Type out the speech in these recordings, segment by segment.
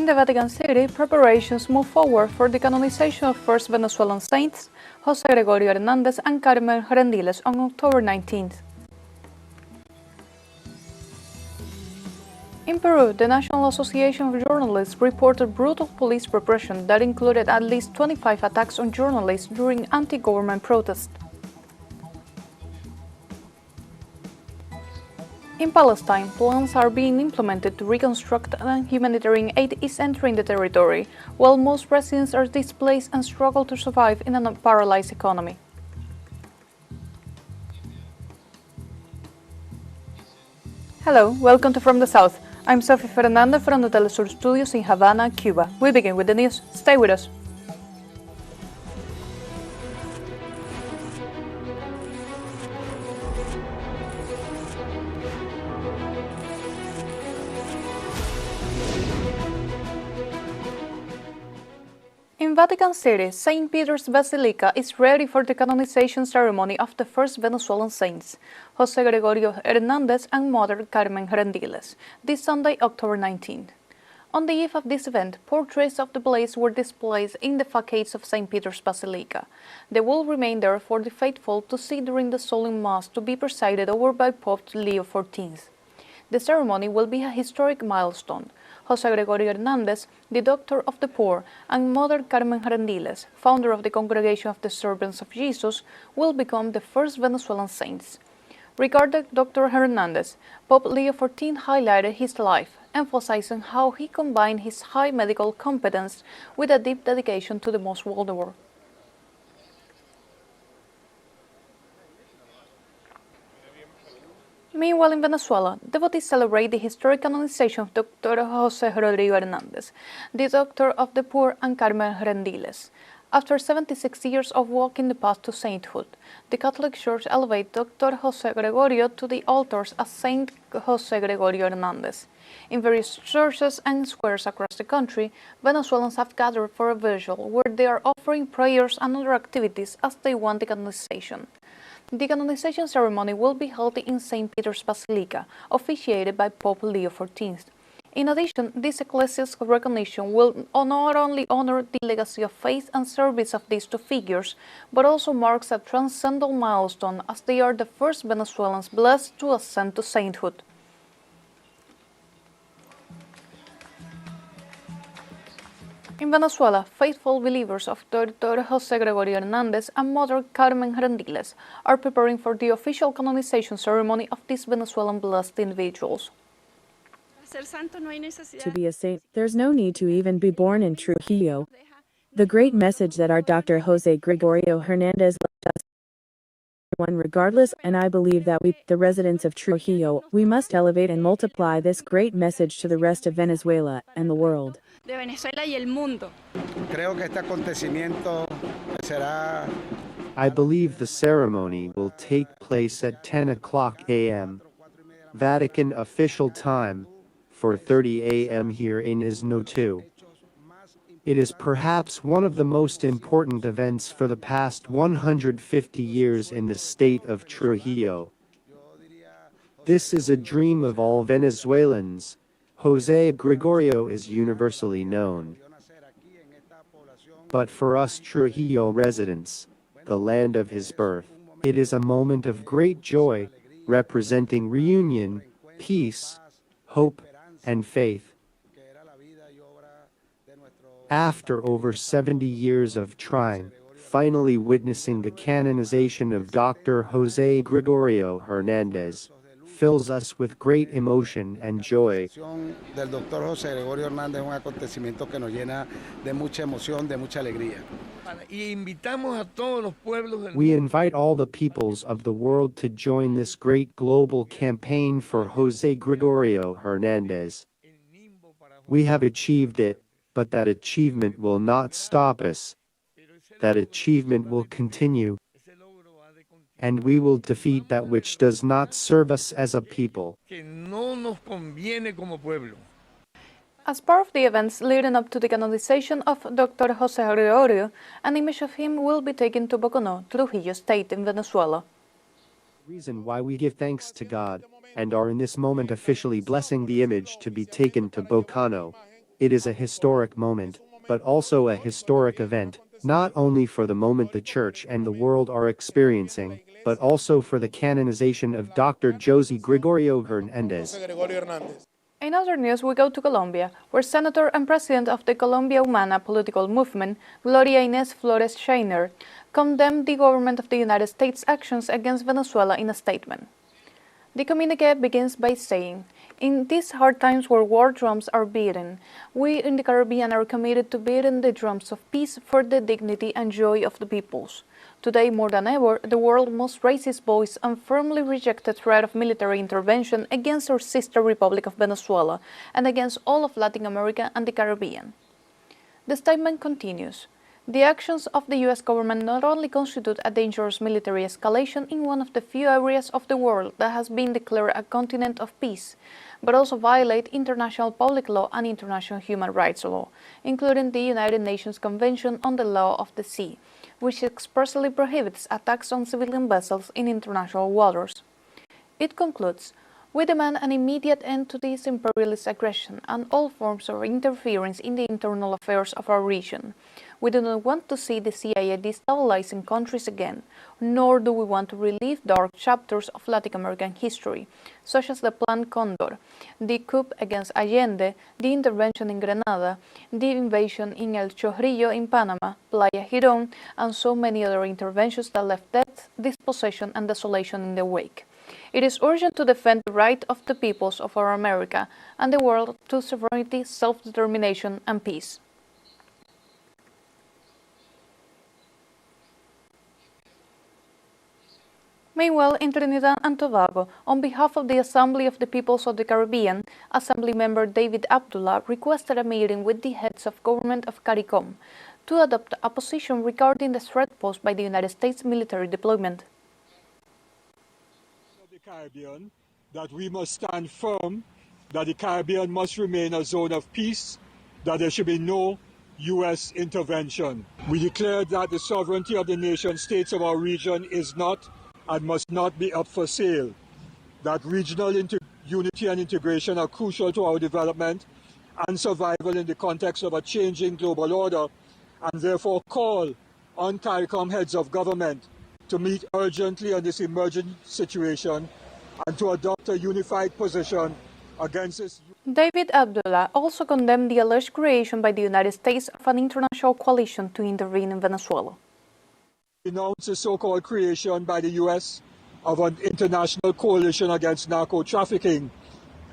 In the Vatican City, preparations move forward for the canonization of first Venezuelan saints, José Gregorio Hernández and Carmen Rendiles, on October 19th. In Peru, the National Association of Journalists reported brutal police repression that included at least 25 attacks on journalists during anti-government protests. In Palestine, plans are being implemented to reconstruct, and humanitarian aid is entering the territory, while most residents are displaced and struggle to survive in a paralyzed economy. Hello, welcome to From the South. I'm Sophie Fernandez from the teleSUR studios in Havana, Cuba. We begin with the news. Stay with us. In Vatican City, St. Peter's Basilica is ready for the canonization ceremony of the first Venezuelan saints, José Gregorio Hernández and Mother Carmen Rendiles, this Sunday, October 19th. On the eve of this event, portraits of the blessed were displayed in the facades of St. Peter's Basilica. They will remain there for the faithful to see during the solemn Mass to be presided over by Pope Leo XIV. The ceremony will be a historic milestone. José Gregorio Hernández, the Doctor of the Poor, and Mother Carmen Rendiles, founder of the Congregation of the Servants of Jesus, will become the first Venezuelan saints. Regarding Dr. Hernández, Pope Leo XIV highlighted his life, emphasizing how he combined his high medical competence with a deep dedication to the most vulnerable. Meanwhile, in Venezuela, devotees celebrate the historic canonization of Dr. José Gregorio Hernández, the Doctor of the Poor, and Carmen Rendiles. After 76 years of walking the path to sainthood, the Catholic Church elevated Dr. José Gregorio to the altars as Saint José Gregorio Hernández. In various churches and squares across the country, Venezuelans have gathered for a vigil where they are offering prayers and other activities as they want the canonization. The canonization ceremony will be held in St. Peter's Basilica, officiated by Pope Leo XIV. In addition, this ecclesiastical recognition will not only honor the legacy of faith and service of these two figures, but also marks a transcendental milestone as they are the first Venezuelans blessed to ascend to sainthood. In Venezuela, faithful believers of Dr. José Gregorio Hernández and Mother Carmen Rendiles are preparing for the official canonization ceremony of these Venezuelan blessed individuals. To be a saint, there's no need to even be born in Trujillo. The great message that our Dr. José Gregorio Hernández left us, one regardless, and I believe that we, the residents of Trujillo, we must elevate and multiply this great message to the rest of Venezuela and the world. De Venezuela y el mundo. I believe the ceremony will take place at 10 o'clock a.m. Vatican official time, 4:30 a.m. here in ISNO 2. It is perhaps one of the most important events for the past 150 years in the state of Trujillo. This is a dream of all Venezuelans. José Gregorio is universally known. But for us Trujillo residents, the land of his birth, it is a moment of great joy, representing reunion, peace, hope, and faith. After over 70 years of trying, finally witnessing the canonization of Dr. José Gregorio Hernández fills us with great emotion and joy. Del Dr. José Gregorio Hernández es un acontecimiento que nos llena de mucha emoción, de mucha alegría. We invite all the peoples of the world to join this great global campaign for José Gregorio Hernández. We have achieved it, but that achievement will not stop us. That achievement will continue, and we will defeat that which does not serve us as a people. As part of the events leading up to the canonization of Dr. José Gregorio, an image of him will be taken to Boconó, Trujillo State in Venezuela. The reason why we give thanks to God, and are in this moment officially blessing the image to be taken to Boconó, It is a historic moment, but also a historic event, not only for the moment the Church and the world are experiencing, but also for the canonization of Dr. José Gregorio Hernández. In other news, we go to Colombia, where Senator and President of the Colombia Humana political movement, Gloria Inés Flores Scheiner, condemned the government of the United States' actions against Venezuela in a statement. The communique begins by saying, "In these hard times where war drums are beaten, we in the Caribbean are committed to beating the drums of peace for the dignity and joy of the peoples. Today, more than ever, the world must raise its voice and firmly reject the threat of military intervention against our sister Republic of Venezuela and against all of Latin America and the Caribbean." The statement continues, "The actions of the U.S. government not only constitute a dangerous military escalation in one of the few areas of the world that has been declared a continent of peace, but also violate international public law and international human rights law, including the United Nations Convention on the Law of the Sea, which expressly prohibits attacks on civilian vessels in international waters." It concludes, "We demand an immediate end to this imperialist aggression and all forms of interference in the internal affairs of our region. We do not want to see the CIA destabilizing countries again, nor do we want to relive dark chapters of Latin American history, such as the Plan Condor, the coup against Allende, the intervention in Grenada, the invasion in El Chorrillo in Panama, Playa Girón, and so many other interventions that left death, dispossession, and desolation in their wake. It is urgent to defend the right of the peoples of our America and the world to sovereignty, self-determination, and peace." Meanwhile, in Trinidad and Tobago, on behalf of the Assembly of the Peoples of the Caribbean, Assembly member David Abdullah requested a meeting with the heads of government of CARICOM to adopt a position regarding the threat posed by the United States military deployment. The Caribbean, that we must stand firm, that the Caribbean must remain a zone of peace, that there should be no U.S. intervention. We declare that the sovereignty of the nation states of our region is not and must not be up for sale, that regional unity and integration are crucial to our development and survival in the context of a changing global order, and therefore call on CARICOM heads of government to meet urgently on this emerging situation and to adopt a unified position against this. David Abdullah also condemned the alleged creation by the United States of an international coalition to intervene in Venezuela. Denounce the so-called creation by the U.S. of an international coalition against narco-trafficking,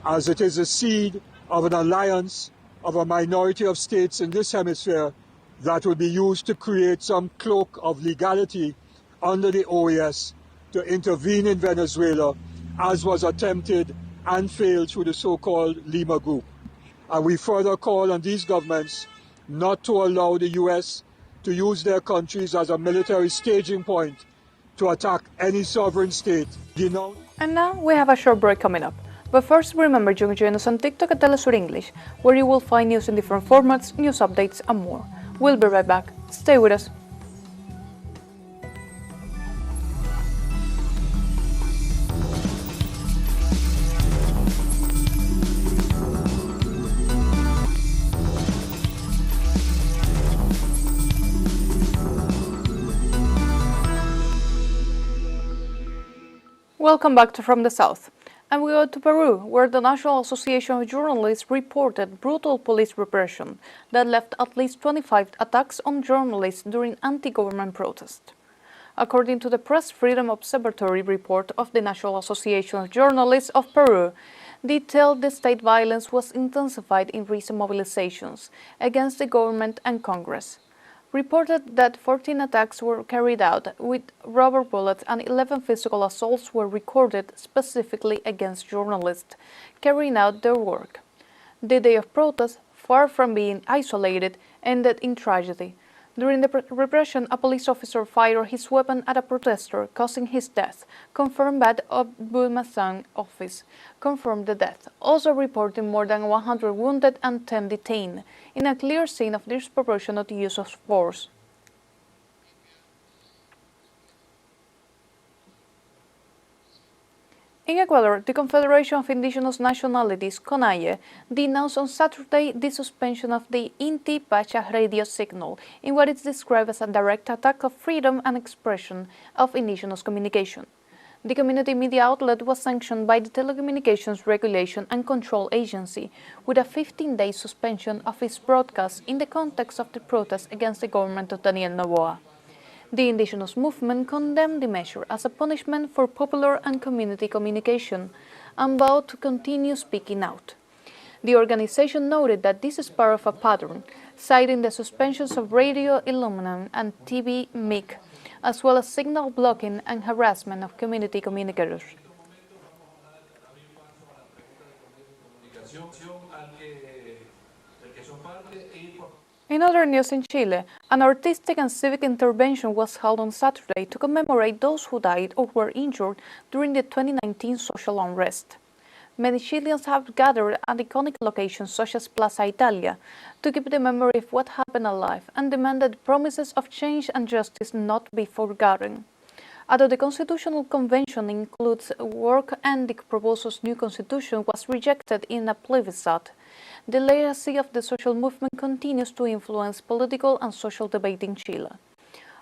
as it is a seed of an alliance of a minority of states in this hemisphere that will be used to create some cloak of legality under the OAS to intervene in Venezuela, as was attempted and failed through the so-called Lima Group. And we further call on these governments not to allow the U.S. to use their countries as a military staging point to attack any sovereign state. And now we have a short break coming up. But first, remember you can join us on TikTok at teleSUR English, where you will find news in different formats, news updates, and more. We'll be right back. Stay with us. Welcome back to From the South. And we go to Peru, where the National Association of Journalists reported brutal police repression that left at least 25 attacks on journalists during anti-government protests. According to the Press Freedom Observatory report of the National Association of Journalists of Peru, detailed the state violence was intensified in recent mobilizations against the government and Congress. Reported that 14 attacks were carried out with rubber bullets and 11 physical assaults were recorded specifically against journalists carrying out their work. The day of protest, far from being isolated, ended in tragedy. During the repression, a police officer fired his weapon at a protester, causing his death. Confirmed by the Ombudsman office confirmed the death, also reporting more than 100 wounded and 10 detained, in a clear sign of disproportionate use of force. In Ecuador, the Confederation of Indigenous Nationalities, CONAIE, denounced on Saturday the suspension of the Inti Pacha radio signal in what is described as a direct attack of freedom and expression of indigenous communication. The community media outlet was sanctioned by the Telecommunications Regulation and Control Agency with a 15-day suspension of its broadcast in the context of the protests against the government of Daniel Noboa. The indigenous movement condemned the measure as a punishment for popular and community communication and vowed to continue speaking out. The organization noted that this is part of a pattern, citing the suspensions of Radio Illuminum and TV MIC, as well as signal blocking and harassment of community communicators. In other news in Chile, an artistic and civic intervention was held on Saturday to commemorate those who died or were injured during the 2019 social unrest. Many Chileans have gathered at iconic locations such as Plaza Italia to keep the memory of what happened alive and demand that promises of change and justice not be forgotten. Although the Constitutional Convention includes work and the proposal's new constitution was rejected in a plebiscite, the legacy of the social movement continues to influence political and social debate in Chile.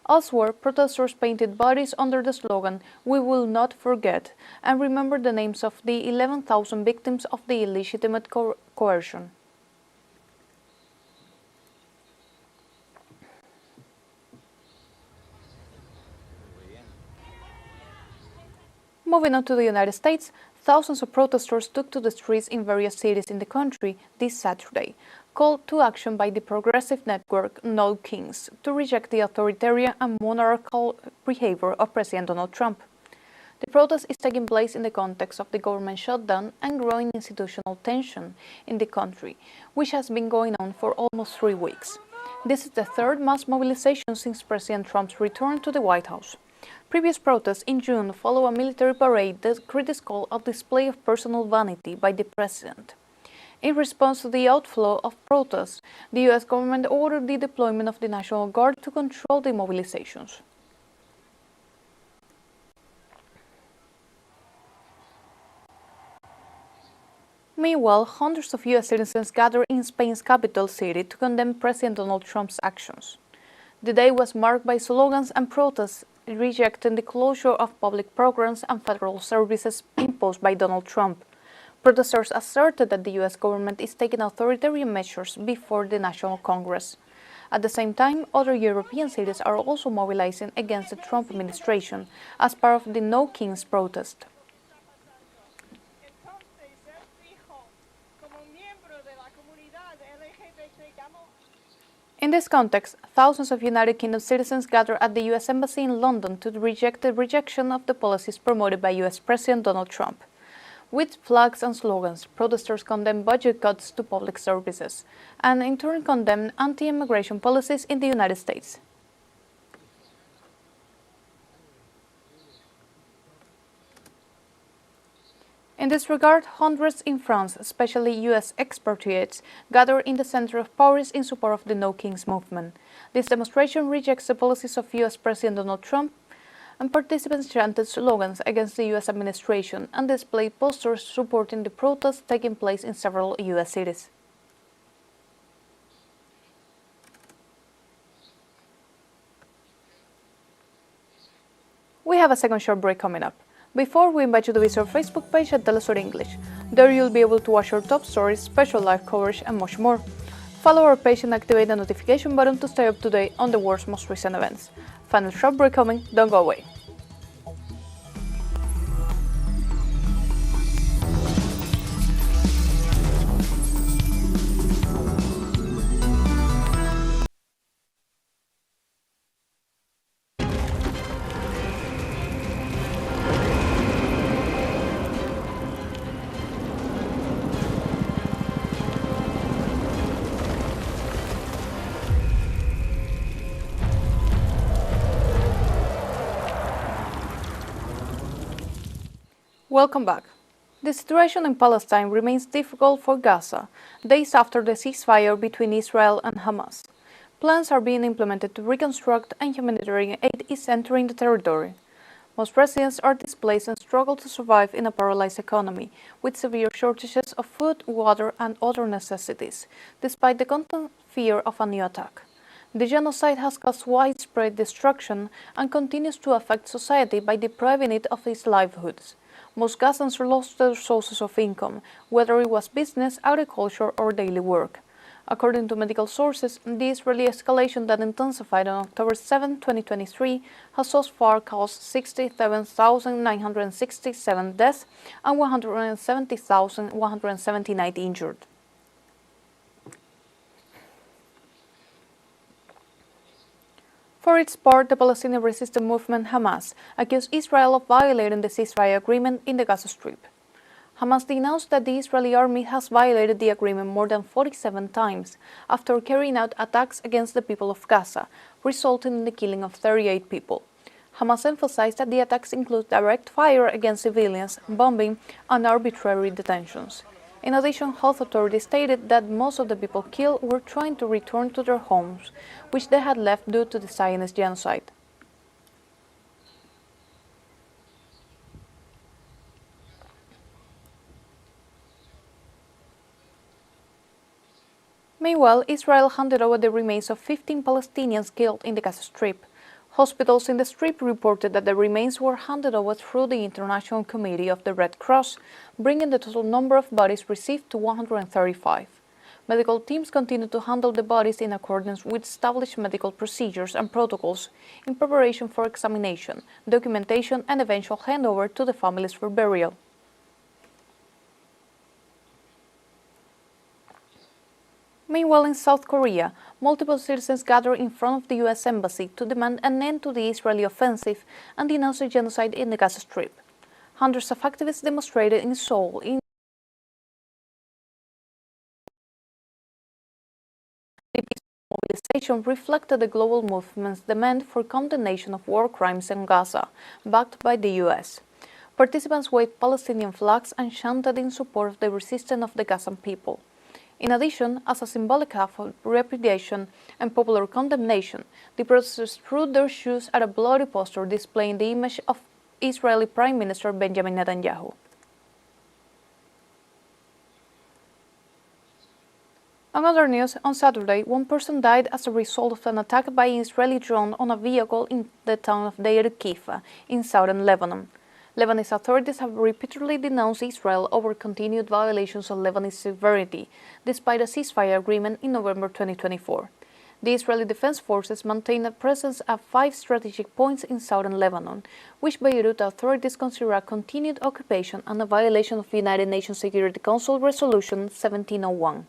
Elsewhere, protesters painted bodies under the slogan, "We will not forget," and remember the names of the 11,000 victims of the illegitimate coercion. Moving on to the United States, thousands of protesters took to the streets in various cities in the country this Saturday, called to action by the progressive network No Kings to reject the authoritarian and monarchical behavior of President Donald Trump. The protest is taking place in the context of the government shutdown and growing institutional tension in the country, which has been going on for almost 3 weeks. This is the third mass mobilization since President Trump's return to the White House. Previous protests in June follow a military parade that critics call a display of personal vanity by the president. In response to the outflow of protests, the U.S. government ordered the deployment of the National Guard to control the mobilizations. Meanwhile, hundreds of U.S. citizens gathered in Spain's capital city to condemn President Donald Trump's actions. The day was marked by slogans and protests rejecting the closure of public programs and federal services imposed by Donald Trump. Protesters asserted that the U.S. government is taking authoritarian measures before the National Congress. At the same time, other European cities are also mobilizing against the Trump administration as part of the No Kings protest. In this context, thousands of United Kingdom citizens gathered at the U.S. Embassy in London to reject the rejection of the policies promoted by U.S. President Donald Trump. With flags and slogans, protesters condemned budget cuts to public services and in turn condemned anti-immigration policies in the United States. In this regard, hundreds in France, especially U.S. expatriates, gathered in the center of Paris in support of the No Kings movement. This demonstration rejects the policies of U.S. President Donald Trump, and participants chanted slogans against the U.S. administration and displayed posters supporting the protests taking place in several U.S. cities. We have a second short break coming up. Before, we invite you to visit our Facebook page at teleSUR English. There you'll be able to watch our top stories, special live coverage, and much more. Follow our page and activate the notification button to stay up to date on the world's most recent events. Final short break coming, don't go away. Welcome back. The situation in Palestine remains difficult for Gaza, days after the ceasefire between Israel and Hamas. Plans are being implemented to reconstruct and humanitarian aid is entering the territory. Most residents are displaced and struggle to survive in a paralyzed economy, with severe shortages of food, water, and other necessities, despite the constant fear of a new attack. The genocide has caused widespread destruction and continues to affect society by depriving it of its livelihoods. Most Gazans lost their sources of income, whether it was business, agriculture, or daily work. According to medical sources, the Israeli escalation that intensified on October 7, 2023, has so far caused 67,967 deaths and 170,179 injured. For its part, the Palestinian resistance movement Hamas accused Israel of violating the ceasefire agreement in the Gaza Strip. Hamas denounced that the Israeli army has violated the agreement more than 47 times after carrying out attacks against the people of Gaza, resulting in the killing of 38 people. Hamas emphasized that the attacks include direct fire against civilians, bombing, and arbitrary detentions. In addition, health authorities stated that most of the people killed were trying to return to their homes, which they had left due to the Zionist genocide. Meanwhile, Israel handed over the remains of 15 Palestinians killed in the Gaza Strip. Hospitals in the Strip reported that the remains were handed over through the International Committee of the Red Cross, bringing the total number of bodies received to 135. Medical teams continue to handle the bodies in accordance with established medical procedures and protocols in preparation for examination, documentation, and eventual handover to the families for burial. Meanwhile, in South Korea, multiple citizens gathered in front of the U.S. Embassy to demand an end to the Israeli offensive and denounce the genocide in the Gaza Strip. Hundreds of activists demonstrated in Seoul. The peaceful mobilization reflected the global movement's demand for condemnation of war crimes in Gaza, backed by the U.S. Participants waved Palestinian flags and chanted in support of the resistance of the Gazan people. In addition, as a symbolic act of repudiation and popular condemnation, the protesters threw their shoes at a bloody poster displaying the image of Israeli Prime Minister Benjamin Netanyahu. On other news, on Saturday, one person died as a result of an attack by an Israeli drone on a vehicle in the town of Deir Kifa in southern Lebanon. Lebanese authorities have repeatedly denounced Israel over continued violations of Lebanese sovereignty, despite a ceasefire agreement in November 2024. The Israeli Defense Forces maintain a presence at 5 strategic points in southern Lebanon, which Beirut authorities consider a continued occupation and a violation of United Nations Security Council Resolution 1701.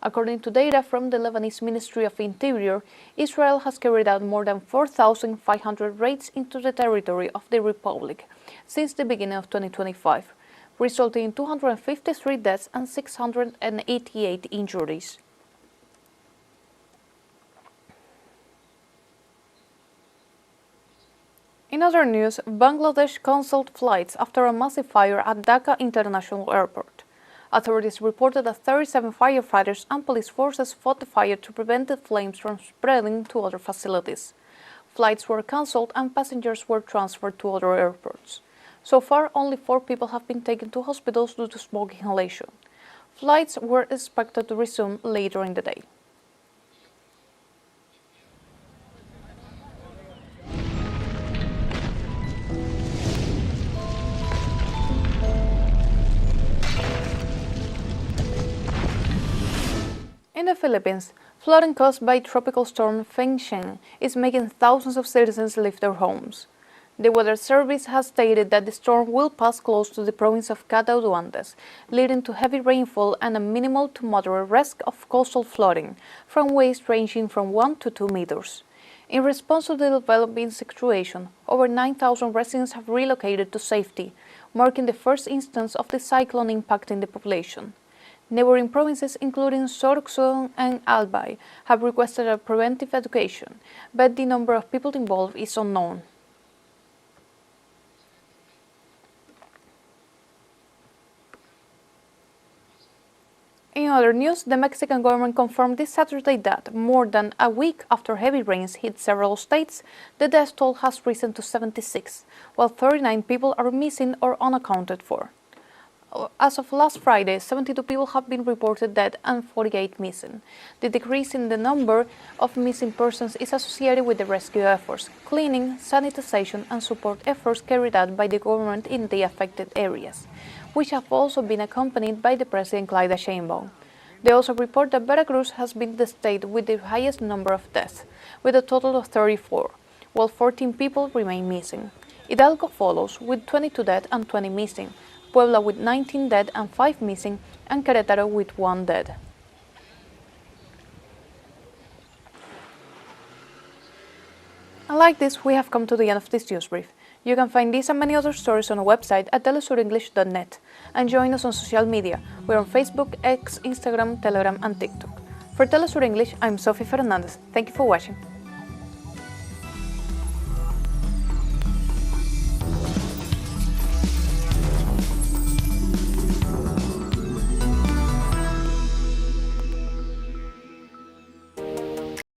According to data from the Lebanese Ministry of Interior, Israel has carried out more than 4,500 raids into the territory of the Republic since the beginning of 2025, resulting in 253 deaths and 688 injuries. In other news, Bangladesh cancelled flights after a massive fire at Dhaka International Airport. Authorities reported that 37 firefighters and police forces fought the fire to prevent the flames from spreading to other facilities. Flights were cancelled and passengers were transferred to other airports. So far, only 4 people have been taken to hospitals due to smoke inhalation. Flights were expected to resume later in the day. In the Philippines, flooding caused by tropical storm Feng-Sheng is making thousands of citizens leave their homes. The Weather Service has stated that the storm will pass close to the province of Catanduanes, leading to heavy rainfall and a minimal to moderate risk of coastal flooding, from waves ranging from 1 to 2 meters. In response to the developing situation, over 9,000 residents have relocated to safety, marking the first instance of the cyclone impacting the population. Neighboring provinces, including Sorsogon and Albay, have requested a preventive education, but the number of people involved is unknown. In In other news, the Mexican government confirmed this Saturday that, more than a week after heavy rains hit several states, the death toll has risen to 76, while 39 people are missing or unaccounted for. As of last Friday, 72 people have been reported dead and 48 missing. The decrease in the number of missing persons is associated with the rescue efforts, cleaning, sanitization, and support efforts carried out by the government in the affected areas, which have also been accompanied by the President Claudia Sheinbaum. They also report that Veracruz has been the state with the highest number of deaths, with a total of 34, while 14 people remain missing. Hidalgo follows with 22 dead and 20 missing, Puebla with 19 dead and 5 missing, and Querétaro with 1 dead. And like this, we have come to the end of this news brief. You can find these and many other stories on our website at telesurenglish.net, and join us on social media. We're on Facebook, X, Instagram, Telegram, and TikTok. For Telesur English, I'm Sophie Fernandez. Thank you for watching.